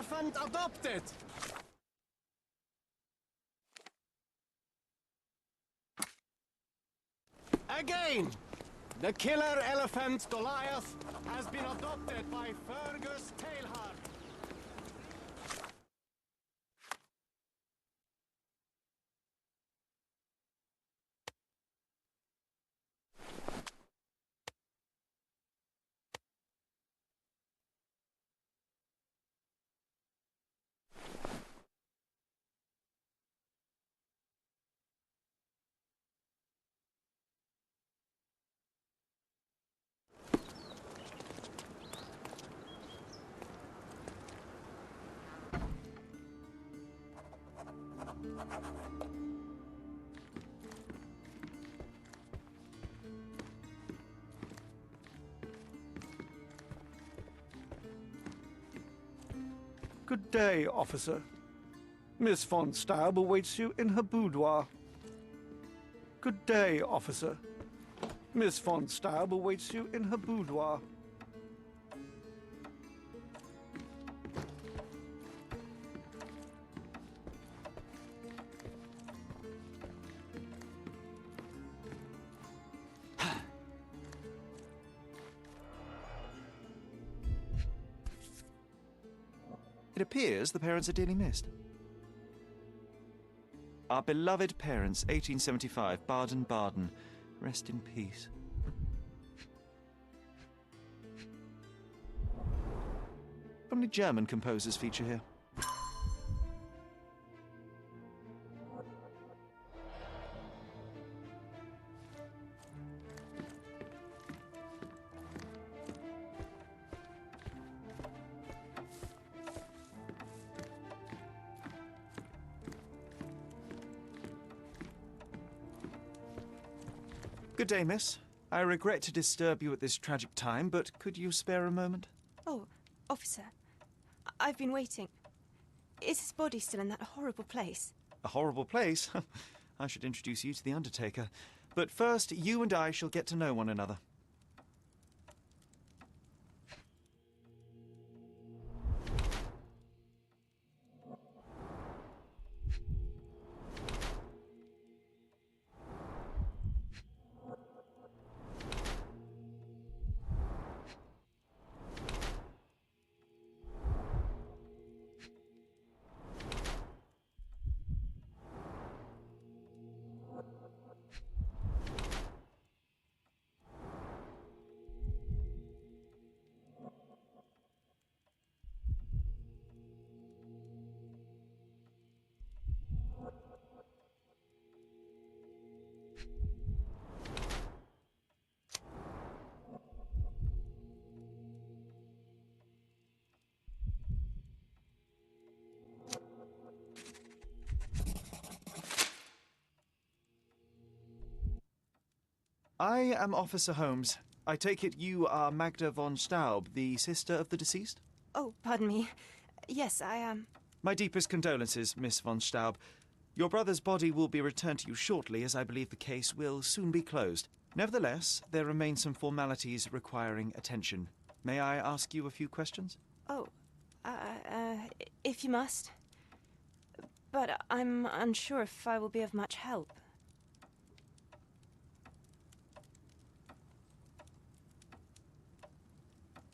elephant adopted! Again! The killer elephant Goliath has been adopted by Fergus Tailhard. Good day, officer. Miss von Staub awaits you in her boudoir. Good day, officer. Miss von Staub awaits you in her boudoir. It appears the parents are dearly missed. Our beloved parents, 1875, Baden-Baden. Rest in peace. Only German composers feature here. Good day, miss. I regret to disturb you at this tragic time, but could you spare a moment? Oh, officer. I've been waiting. Is his body still in that horrible place? A horrible place? I should introduce you to the Undertaker. But first, you and I shall get to know one another. I am Officer Holmes. I take it you are Magda von Staub, the sister of the deceased? Oh, pardon me. Yes, I am. My deepest condolences, Miss von Staub. Your brother's body will be returned to you shortly, as I believe the case will soon be closed. Nevertheless, there remain some formalities requiring attention. May I ask you a few questions? Oh, if you must. But I'm unsure if I will be of much help.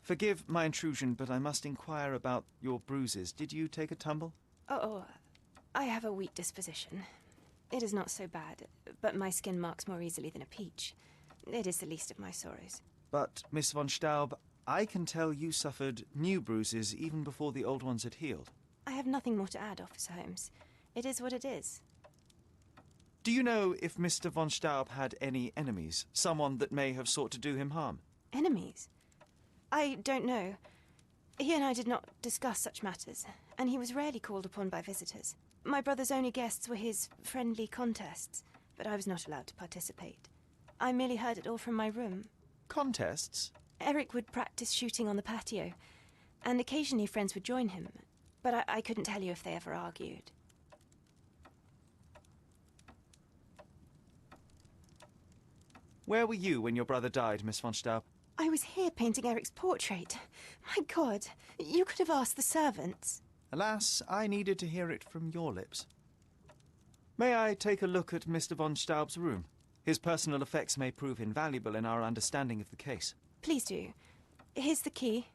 Forgive my intrusion, but I must inquire about your bruises. Did you take a tumble? Oh, I have a weak disposition. It is not so bad, but my skin marks more easily than a peach. It is the least of my sorrows. But, Miss von Staub, I can tell you suffered new bruises even before the old ones had healed. I have nothing more to add, Officer Holmes. It is what it is. Do you know if Mr. von Staub had any enemies? Someone that may have sought to do him harm? Enemies? I don't know. He and I did not discuss such matters, and he was rarely called upon by visitors. My brother's only guests were his friendly contests, but I was not allowed to participate. I merely heard it all from my room. Contests? Eric would practice shooting on the patio, and occasionally friends would join him, but I couldn't tell you if they ever argued. Where were you when your brother died, Miss von Staub? I was here painting Eric's portrait. My God, you could have asked the servants. Alas, I needed to hear it from your lips. May I take a look at Mr. von Staub's room? His personal effects may prove invaluable in our understanding of the case. Please do. Here's the key.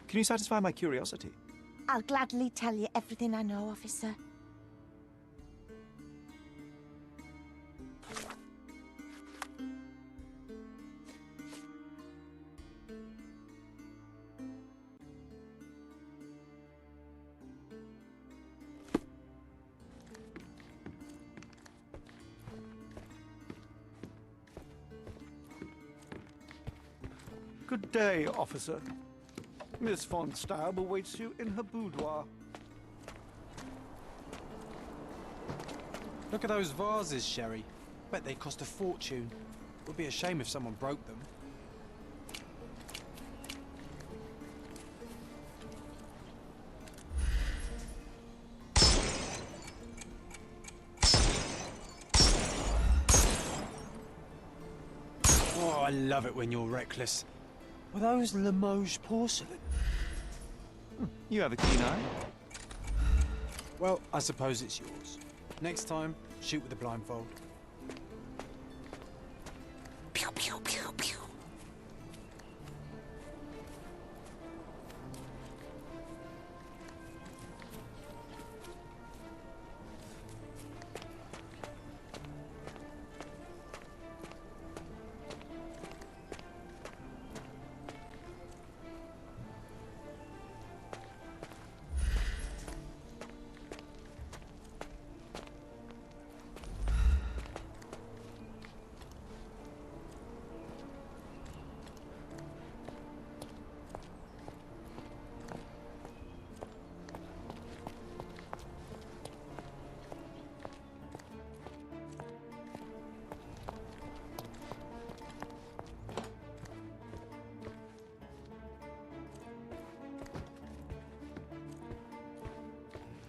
Can you satisfy my curiosity? I'll gladly tell you everything I know, officer. Good day, officer. Miss von Staub awaits you in her boudoir. Look at those vases, Sherry. Bet they cost a fortune. Would be a shame if someone broke them. Oh, I love it when you're reckless. Were those Limoges porcelain? You have a keen eye. Well, I suppose it's yours. Next time, shoot with a blindfold. Pew, pew, pew, pew.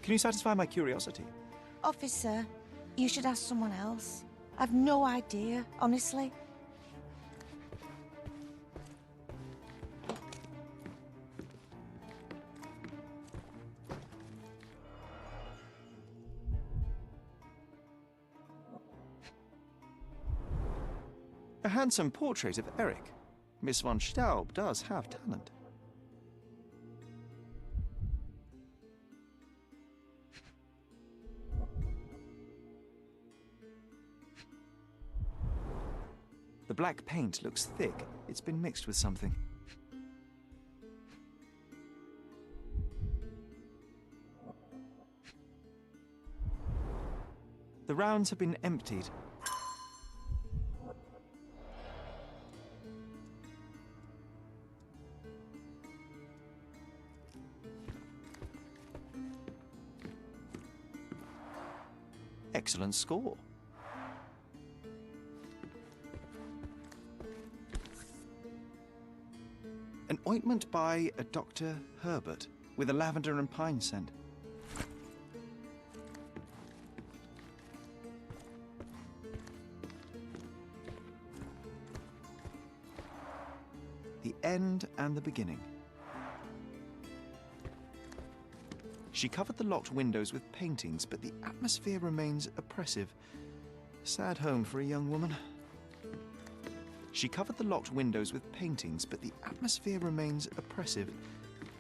Can you satisfy my curiosity? Officer, you should ask someone else. I've no idea, honestly. A handsome portrait of Eric. Miss von Staub does have talent. The black paint looks thick. It's been mixed with something. The rounds have been emptied. Excellent score. An ointment by a Dr. Herbert with a lavender and pine scent. The end and the beginning. She covered the locked windows with paintings, but the atmosphere remains oppressive. Sad home for a young woman. She covered the locked windows with paintings, but the atmosphere remains oppressive.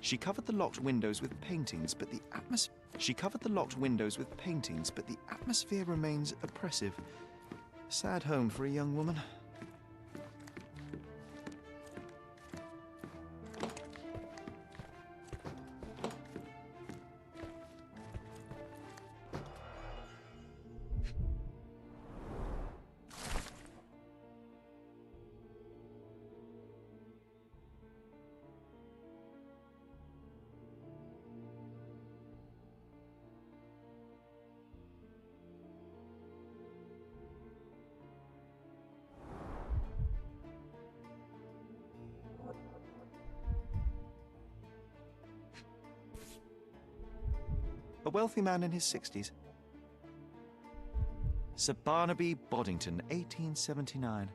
She covered the locked windows with paintings, but the atmosphere... She covered the locked windows with paintings, but the atmosphere remains oppressive. Sad home for a young woman. A wealthy man in his 60s. Sir Barnaby Boddington, 1879.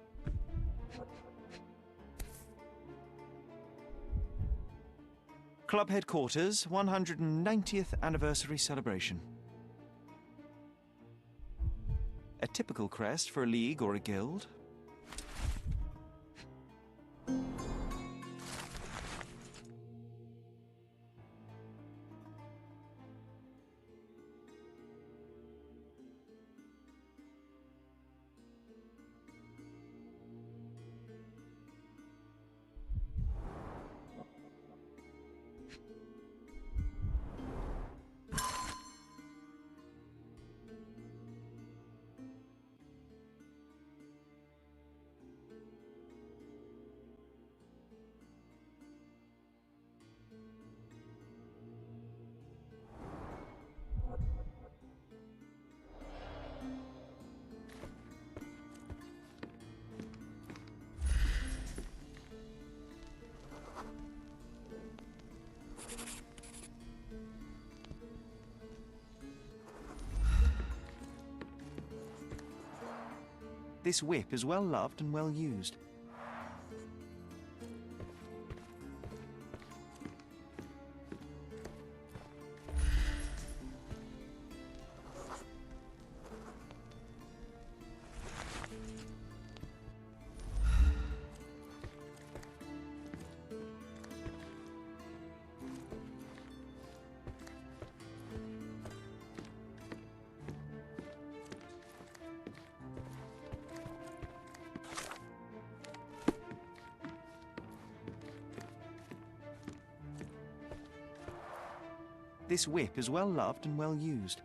Club headquarters, 190th anniversary celebration. A typical crest for a league or a guild. This whip is well loved and well used. This whip is well loved and well used.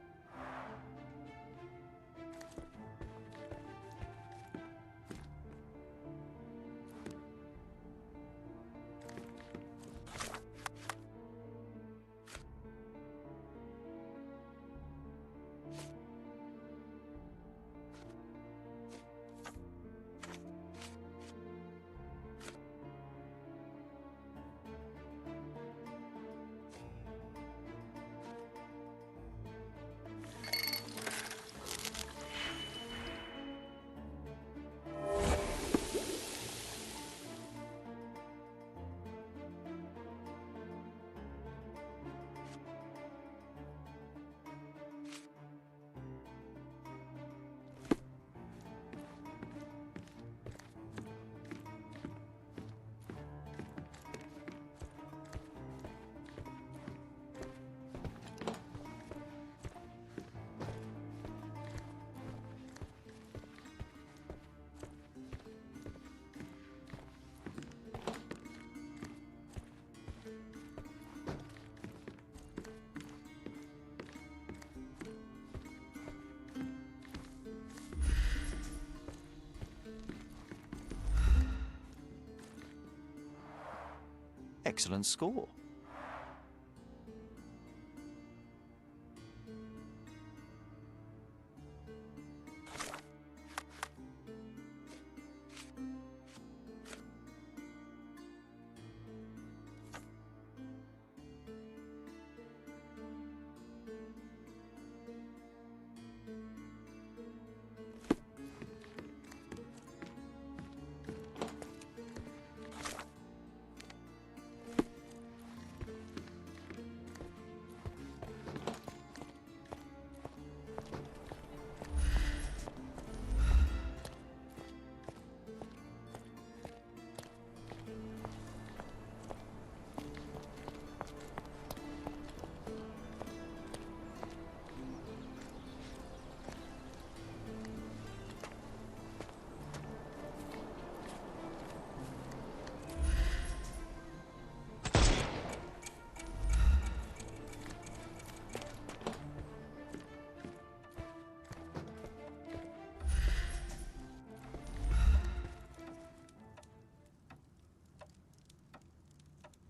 Excellent score.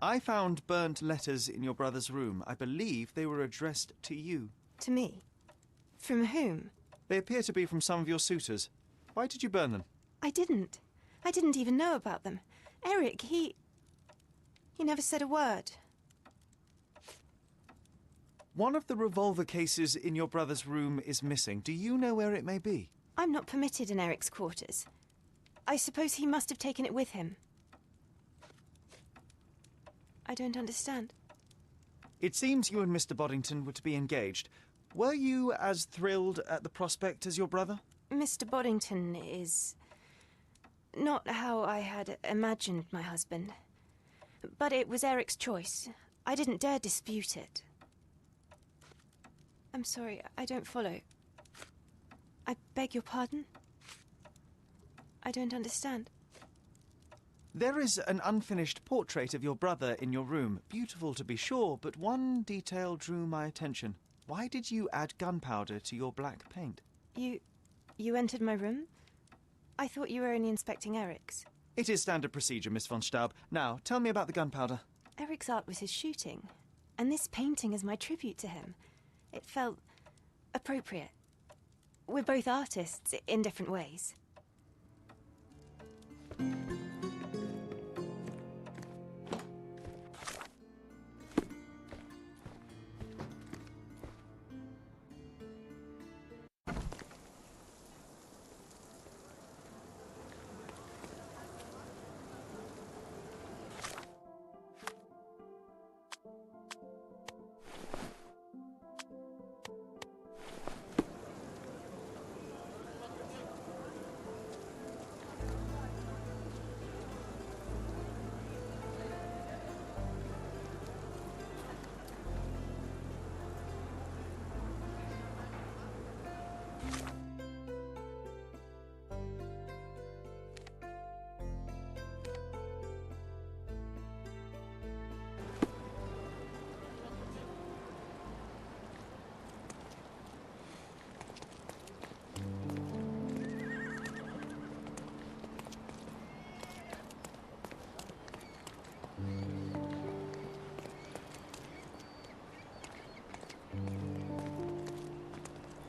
I found burnt letters in your brother's room. I believe they were addressed to you. To me? From whom? They appear to be from some of your suitors. Why did you burn them? I didn't. I didn't even know about them. Eric, he never said a word. One of the revolver cases in your brother's room is missing. Do you know where it may be? I'm not permitted in Eric's quarters. I suppose he must have taken it with him. I don't understand. It seems you and Mr. Boddington were to be engaged. Were you as thrilled at the prospect as your brother? Mr. Boddington is not how I had imagined my husband. But it was Eric's choice. I didn't dare dispute it. I'm sorry, I don't follow. I beg your pardon? I don't understand. There is an unfinished portrait of your brother in your room. Beautiful to be sure, but one detail drew my attention. Why did you add gunpowder to your black paint? You entered my room? I thought you were only inspecting Eric's. It is standard procedure, Miss von Staub. Now, tell me about the gunpowder. Eric's art was his shooting, and this painting is my tribute to him. It felt appropriate. We're both artists in different ways.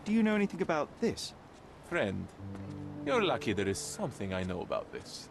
Do you know anything about this? Friend, you're lucky there is something I know about this.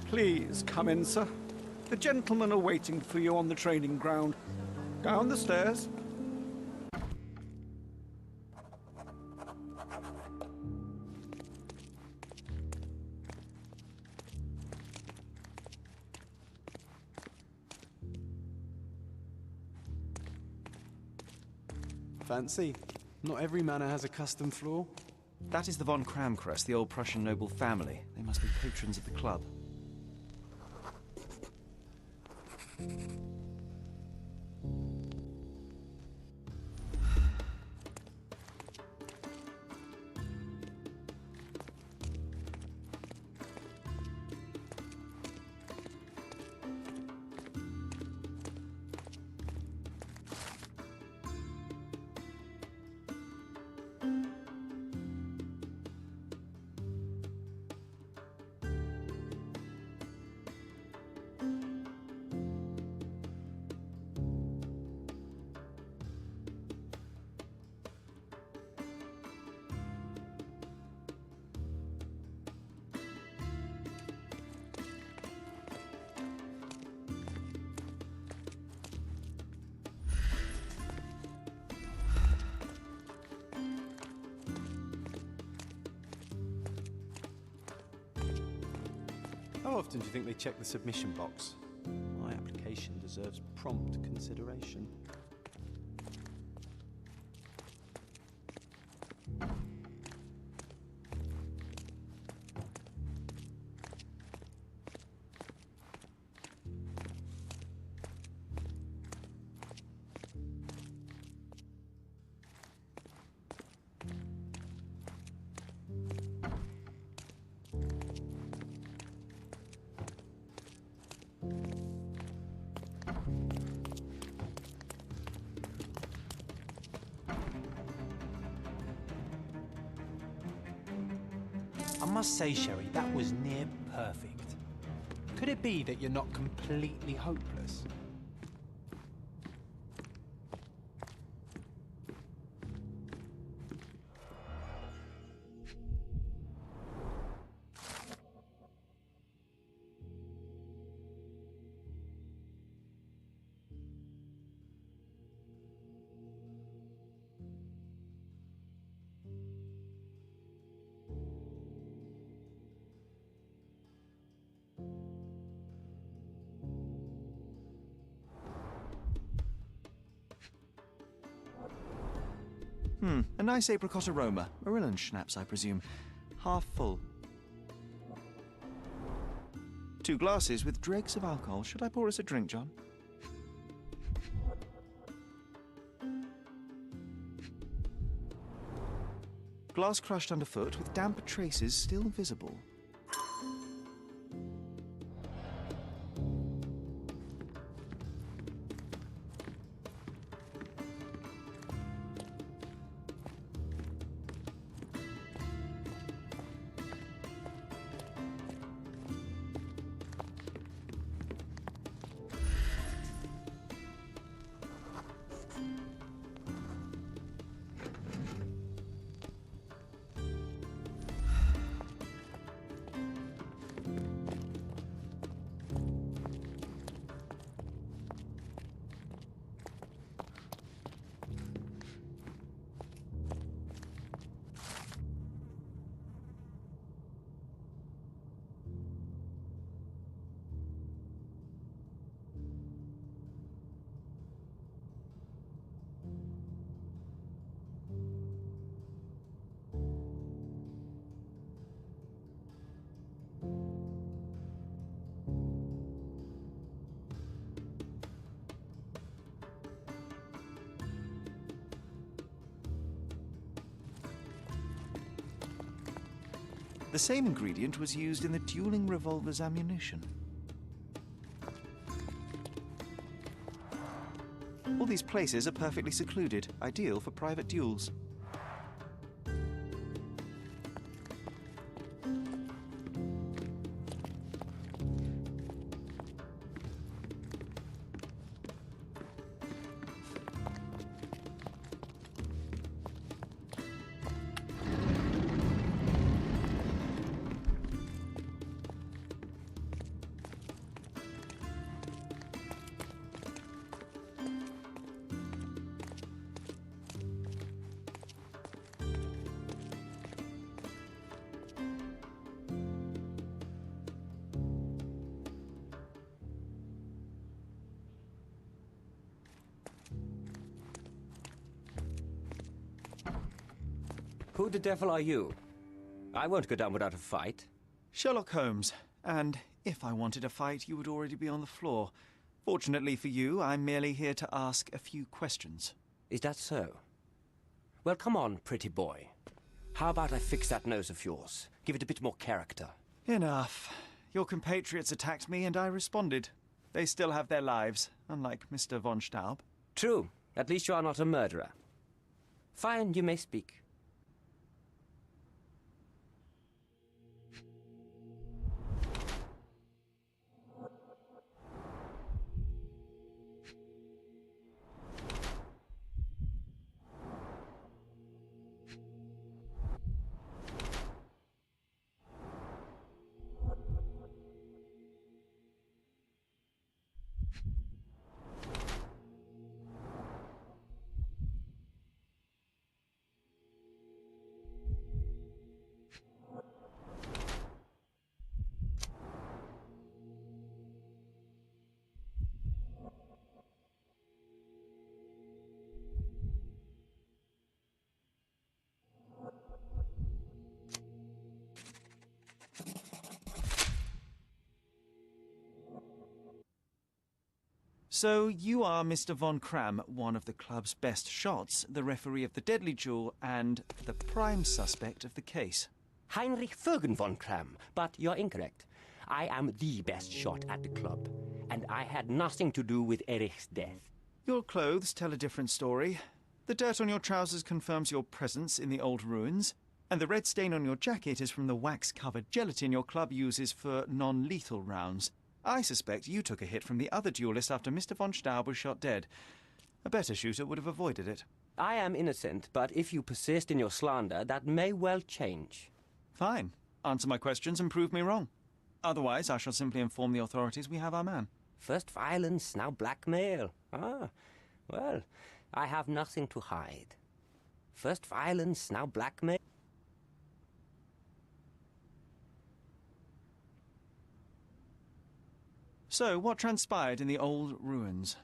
Please come in, sir. The gentlemen are waiting for you on the training ground. Down the stairs. Fancy. Not every manor has a custom floor. That is the von Kramkrest, the old Prussian noble family. They must be patrons of the club. How often do you think they check the submission box? My application deserves prompt consideration. I must say, Sherry, that was near perfect. Could it be that you're not completely hopeless? A nice apricot aroma. Marillen schnapps, I presume. Half full. 2 glasses with dregs of alcohol. Should I pour us a drink, John? Glass crushed underfoot with damp traces still visible. The same ingredient was used in the dueling revolver's ammunition. All these places are perfectly secluded, ideal for private duels. Who the devil are you? I won't go down without a fight. Sherlock Holmes, and if I wanted a fight, you would already be on the floor. Fortunately for you, I'm merely here to ask a few questions. Is that so? Well, come on, pretty boy. How about I fix that nose of yours? Give it a bit more character. Enough. Your compatriots attacked me and I responded. They still have their lives, unlike Mr. von Staub. True. At least you are not a murderer. Fine, you may speak. So you are Mr. von Kram, one of the club's best shots, the referee of the deadly duel, and the prime suspect of the case. Heinrich Vögen von Kram, but you're incorrect. I am the best shot at the club, and I had nothing to do with Erich's death. Your clothes tell a different story. The dirt on your trousers confirms your presence in the old ruins, and the red stain on your jacket is from the wax-covered gelatin your club uses for non-lethal rounds. I suspect you took a hit from the other duelist after Mr. von Staub was shot dead. A better shooter would have avoided it. I am innocent, but if you persist in your slander, that may well change. Fine. Answer my questions and prove me wrong. Otherwise, I shall simply inform the authorities we have our man. First violence, now blackmail. Ah, well, I have nothing to hide. First violence, now blackmail. So, what transpired in the old ruins?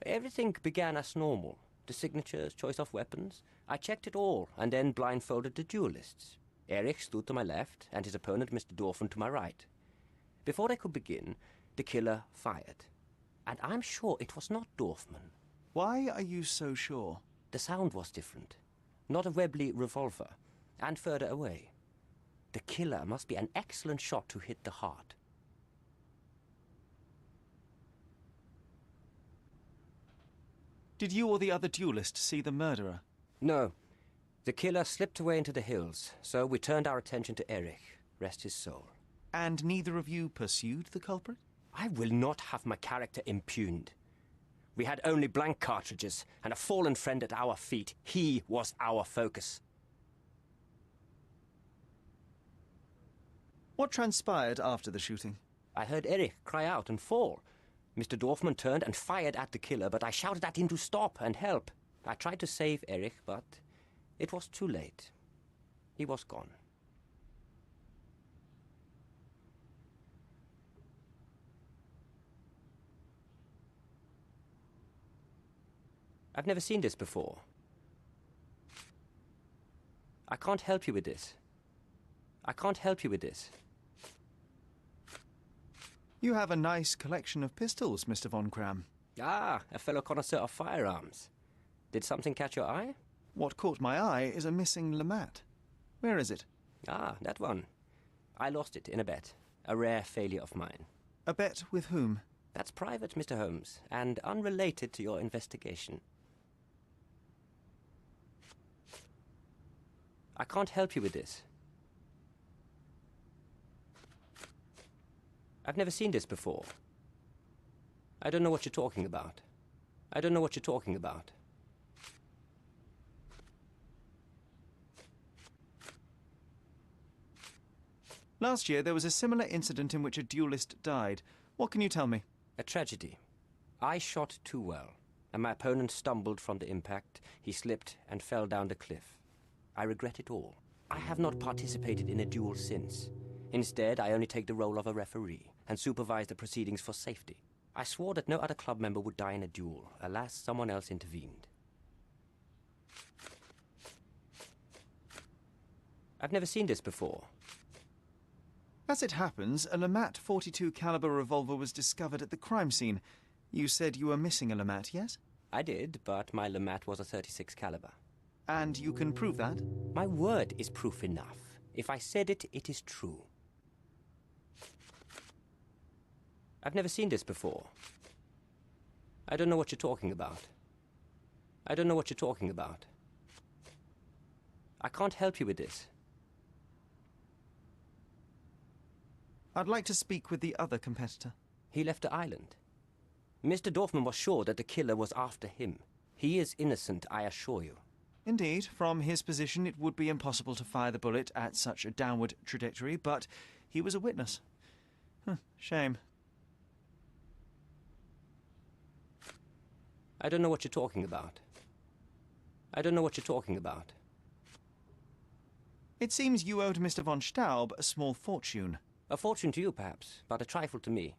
Everything began as normal. The signatures, choice of weapons. I checked it all, and then blindfolded the duelists. Erich stood to my left, and his opponent, Mr. Dorfman, to my right. Before they could begin, the killer fired. And I'm sure it was not Dorfman. Why are you so sure? The sound was different. Not a Webley revolver, and further away. The killer must be an excellent shot to hit the heart. Did you or the other duelist see the murderer? No. The killer slipped away into the hills, so we turned our attention to Erich. Rest his soul. And neither of you pursued the culprit? I will not have my character impugned. We had only blank cartridges, and a fallen friend at our feet. He was our focus. What transpired after the shooting? I heard Erich cry out and fall. Mr. Dorfman turned and fired at the killer, but I shouted at him to stop and help. I tried to save Erich, but it was too late. He was gone. I've never seen this before. I can't help you with this. I can't help you with this. You have a nice collection of pistols, Mr. von Kram. Ah, a fellow connoisseur of firearms. Did something catch your eye? What caught my eye is a missing Lamat. Where is it? Ah, that one. I lost it in a bet. A rare failure of mine. A bet with whom? That's private, Mr. Holmes, and unrelated to your investigation. I can't help you with this. I've never seen this before. I don't know what you're talking about. I don't know what you're talking about. Last year, there was a similar incident in which a duelist died. What can you tell me? A tragedy. I shot too well, and my opponent stumbled from the impact. He slipped and fell down the cliff. I regret it all. I have not participated in a duel since. Instead, I only take the role of a referee and supervise the proceedings for safety. I swore that no other club member would die in a duel. Alas, someone else intervened. I've never seen this before. As it happens, a Lamat 42 caliber revolver was discovered at the crime scene. You said you were missing a Lamat, yes? I did, but my Lamat was a 36 caliber. And you can prove that? My word is proof enough. If I said it, it is true. I've never seen this before. I don't know what you're talking about. I don't know what you're talking about. I can't help you with this. I'd like to speak with the other competitor. He left the island. Mr. Dorfman was sure that the killer was after him. He is innocent, I assure you. Indeed, from his position it would be impossible to fire the bullet at such a downward trajectory, but he was a witness. Shame. I don't know what you're talking about. I don't know what you're talking about. It seems you owed Mr. von Staub a small fortune. A fortune to you, perhaps, but a trifle to me.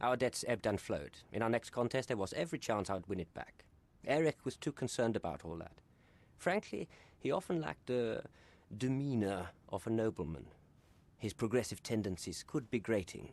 Our debts ebbed and flowed. In our next contest, there was every chance I would win it back. Eric was too concerned about all that. Frankly, he often lacked the demeanor of a nobleman. His progressive tendencies could be grating.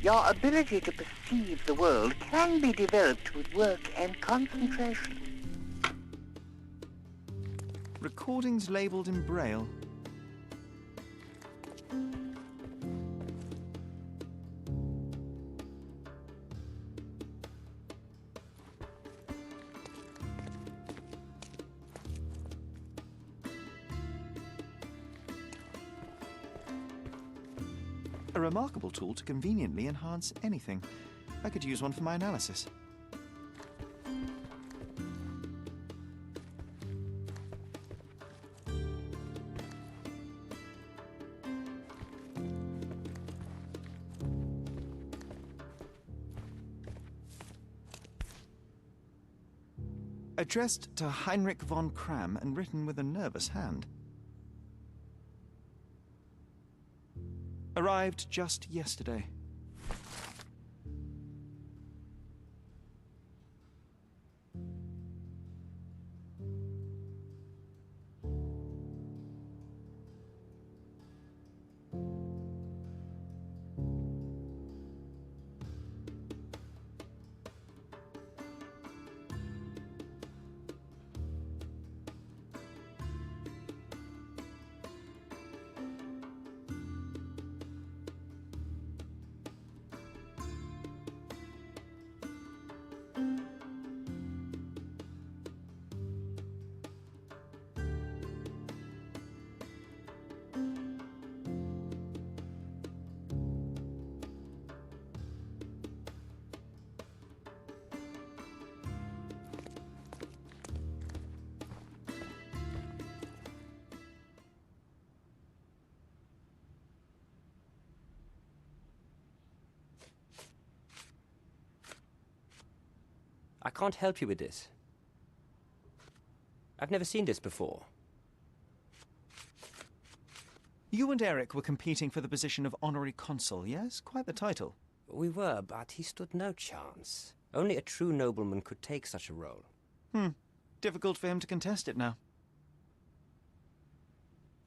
Your ability to perceive the world can be developed with work and concentration. Recordings labelled in Braille. A remarkable tool to conveniently enhance anything. I could use one for my analysis. Addressed to Heinrich von Kram and written with a nervous hand. Arrived just yesterday. I can't help you with this. I've never seen this before. You and Eric were competing for the position of honorary consul, yes? Quite the title. We were, but he stood no chance. Only a true nobleman could take such a role. Difficult for him to contest it now.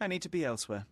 I need to be elsewhere.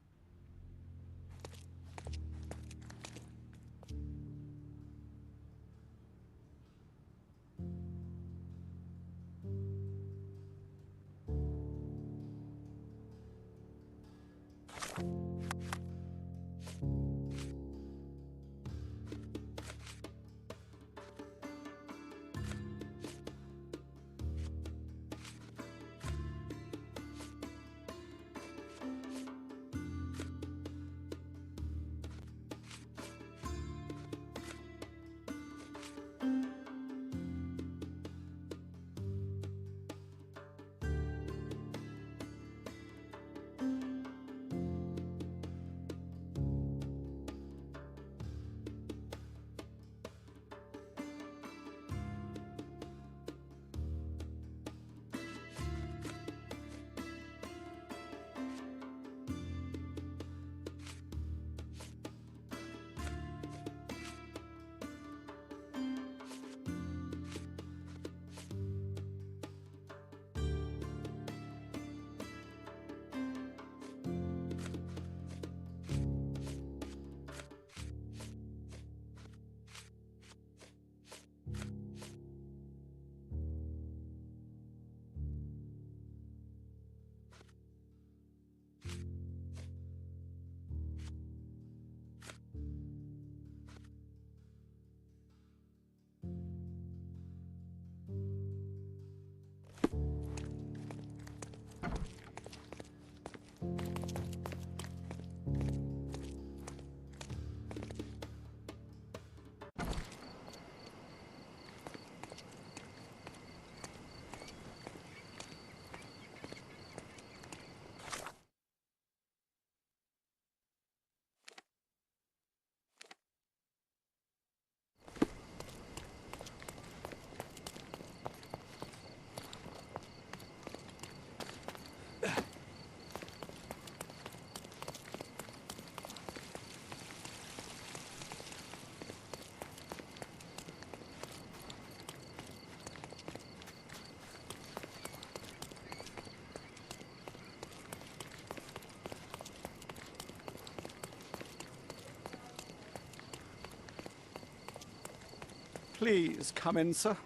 Please come in, sir.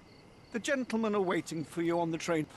The gentlemen are waiting for you on the train.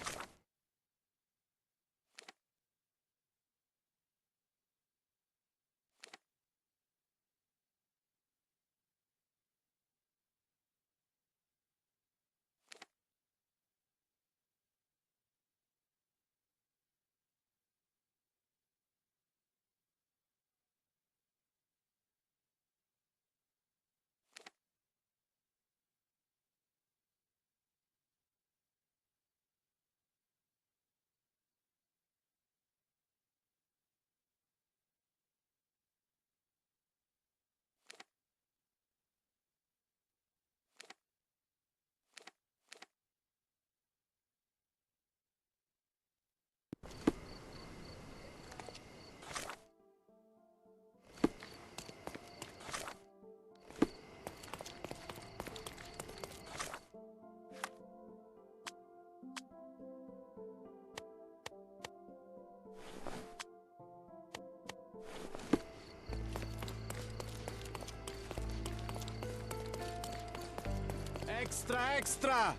Extra, extra!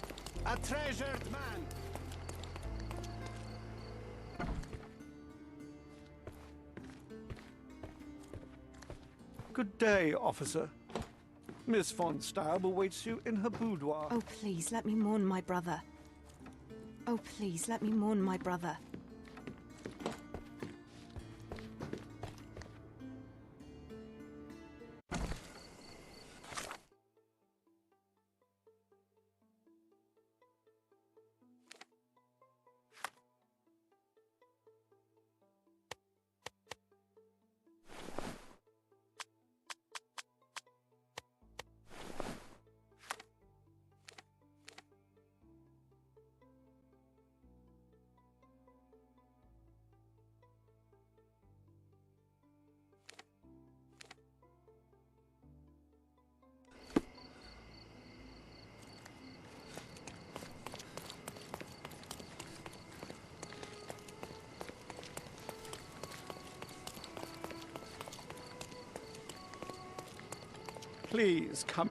A treasured man! Good day, officer. Miss von Staub awaits you in her boudoir. Oh, please, let me mourn my brother. Oh, please, let me mourn my brother. Please come.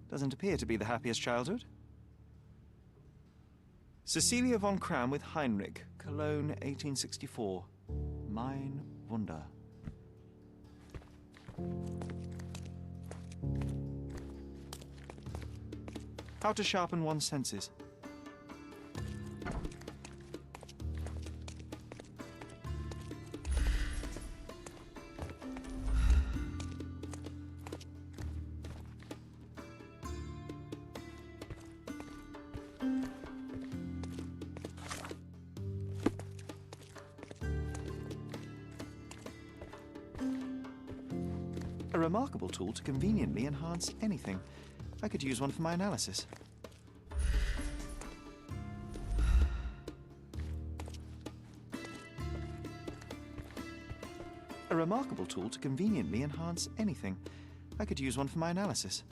Doesn't appear to be the happiest childhood. Cecilia von Kram with Heinrich, Cologne, 1864. Mein Wunder. How to sharpen one's senses. A remarkable tool to conveniently enhance anything. I could use one for my analysis. A remarkable tool to conveniently enhance anything. I could use one for my analysis.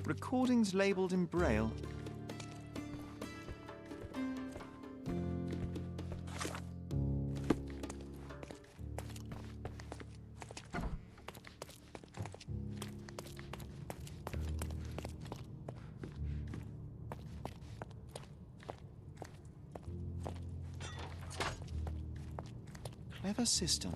Recordings labelled in Braille. Clever system.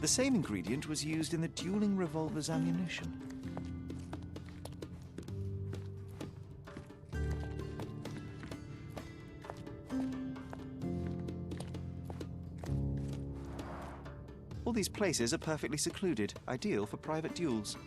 The same ingredient was used in the dueling revolver's ammunition. All these places are perfectly secluded, ideal for private duels.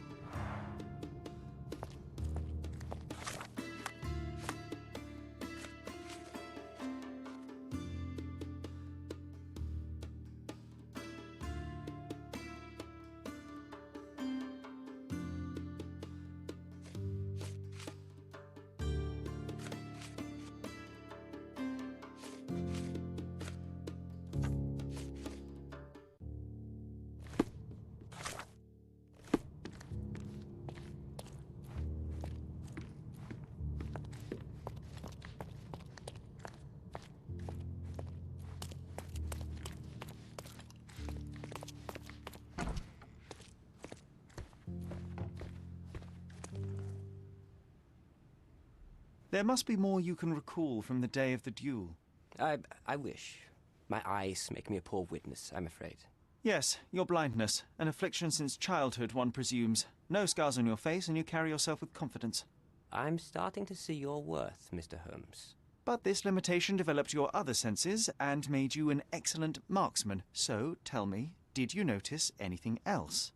There must be more you can recall from the day of the duel. I wish. My eyes make me a poor witness, I'm afraid. Yes, your blindness. An affliction since childhood, one presumes. No scars on your face, and you carry yourself with confidence. I'm starting to see your worth, Mr. Holmes. But this limitation developed your other senses and made you an excellent marksman. So, tell me, did you notice anything else?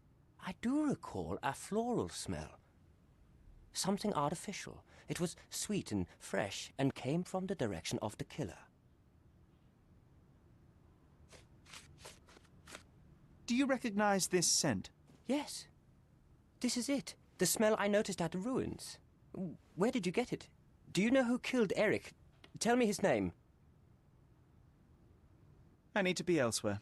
I do recall a floral smell. Something artificial. It was sweet and fresh and came from the direction of the killer. Do you recognize this scent? Yes. This is it. The smell I noticed at the ruins. Where did you get it? Do you know who killed Eric? Tell me his name. I need to be elsewhere.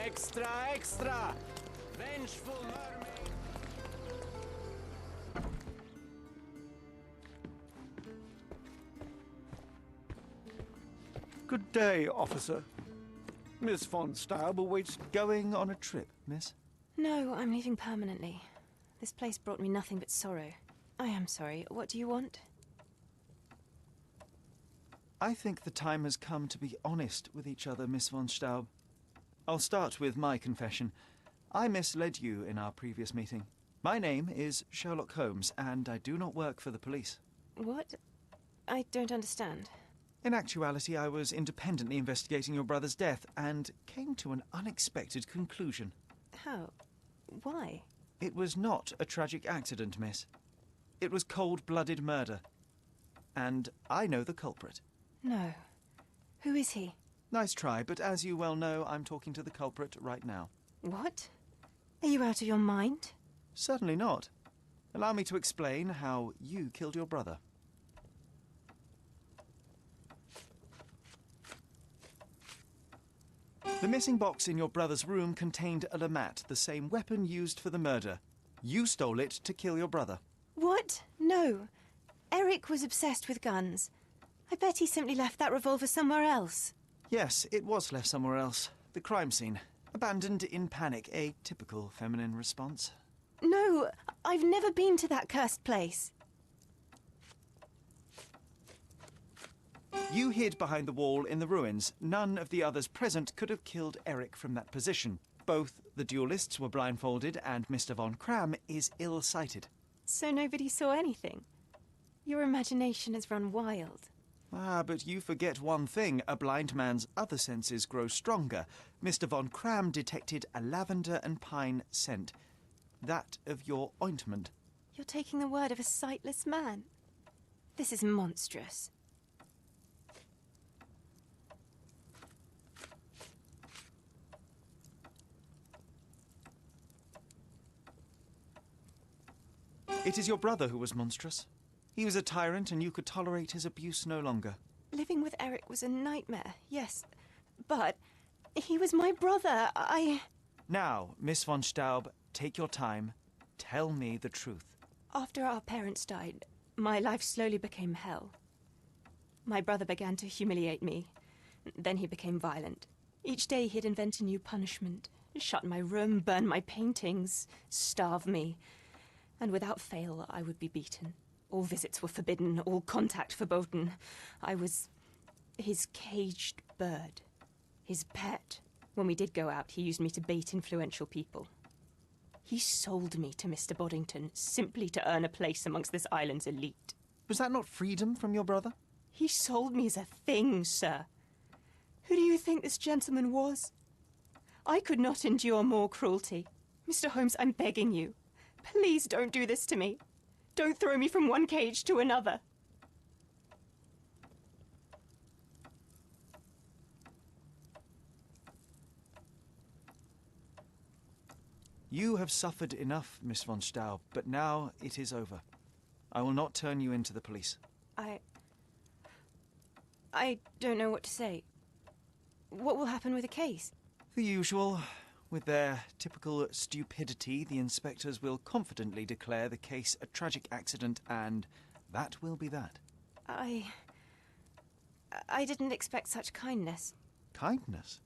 Extra, extra! Vengeful mermaid! Good day, officer. Miss von Staub awaits... Going on a trip, miss? No, I'm leaving permanently. This place brought me nothing but sorrow. I am sorry. What do you want? I think the time has come to be honest with each other, Miss von Staub. I'll start with my confession. I misled you in our previous meeting. My name is Sherlock Holmes, and I do not work for the police. What? I don't understand. In actuality, I was independently investigating your brother's death and came to an unexpected conclusion. How? Why? It was not a tragic accident, miss. It was cold-blooded murder. And I know the culprit. No. Who is he? Nice try, but as you well know, I'm talking to the culprit right now. What? Are you out of your mind? Certainly not. Allow me to explain how you killed your brother. The missing box in your brother's room contained a lamat, the same weapon used for the murder. You stole it to kill your brother. What? No. Eric was obsessed with guns. I bet he simply left that revolver somewhere else. Yes, it was left somewhere else. The crime scene. Abandoned in panic, a typical feminine response. No, I've never been to that cursed place. You hid behind the wall in the ruins. None of the others present could have killed Eric from that position. Both the duelists were blindfolded, and Mr. von Cram is ill-sighted. So nobody saw anything? Your imagination has run wild. Ah, but you forget one thing. A blind man's other senses grow stronger. Mr. von Cram detected a lavender and pine scent. That of your ointment. You're taking the word of a sightless man. This is monstrous. It is your brother who was monstrous. He was a tyrant, and you could tolerate his abuse no longer. Living with Eric was a nightmare, yes. But he was my brother. Now, Miss von Staub, take your time. Tell me the truth. After our parents died, my life slowly became hell. My brother began to humiliate me. Then he became violent. Each day he'd invent a new punishment. Shut my room, burn my paintings, starve me. And without fail, I would be beaten. All visits were forbidden, all contact verboten. I was his caged bird, his pet. When we did go out, he used me to bait influential people. He sold me to Mr. Boddington simply to earn a place amongst this island's elite. Was that not freedom from your brother? He sold me as a thing, sir. Who do you think this gentleman was? I could not endure more cruelty. Mr. Holmes, I'm begging you. Please don't do this to me. Don't throw me from one cage to another. You have suffered enough, Miss von Staub, but now it is over. I will not turn you into the police. I don't know what to say. What will happen with the case? The usual. With their typical stupidity, the inspectors will confidently declare the case a tragic accident, and that will be that. I didn't expect such kindness. Kindness?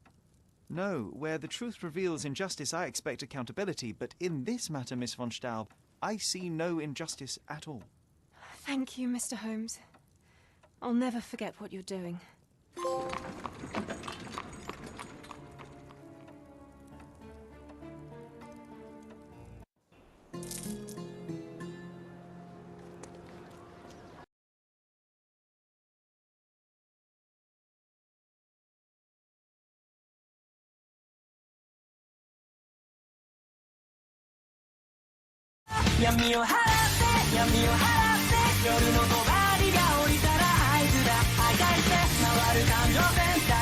No, where the truth reveals injustice, I expect accountability, but in this matter, Miss von Staub, I see no injustice at all. Thank you, Mr. Holmes. I'll never forget what you're doing.闇を払って夜の帳が降りたら合図だ破壊して回る感情線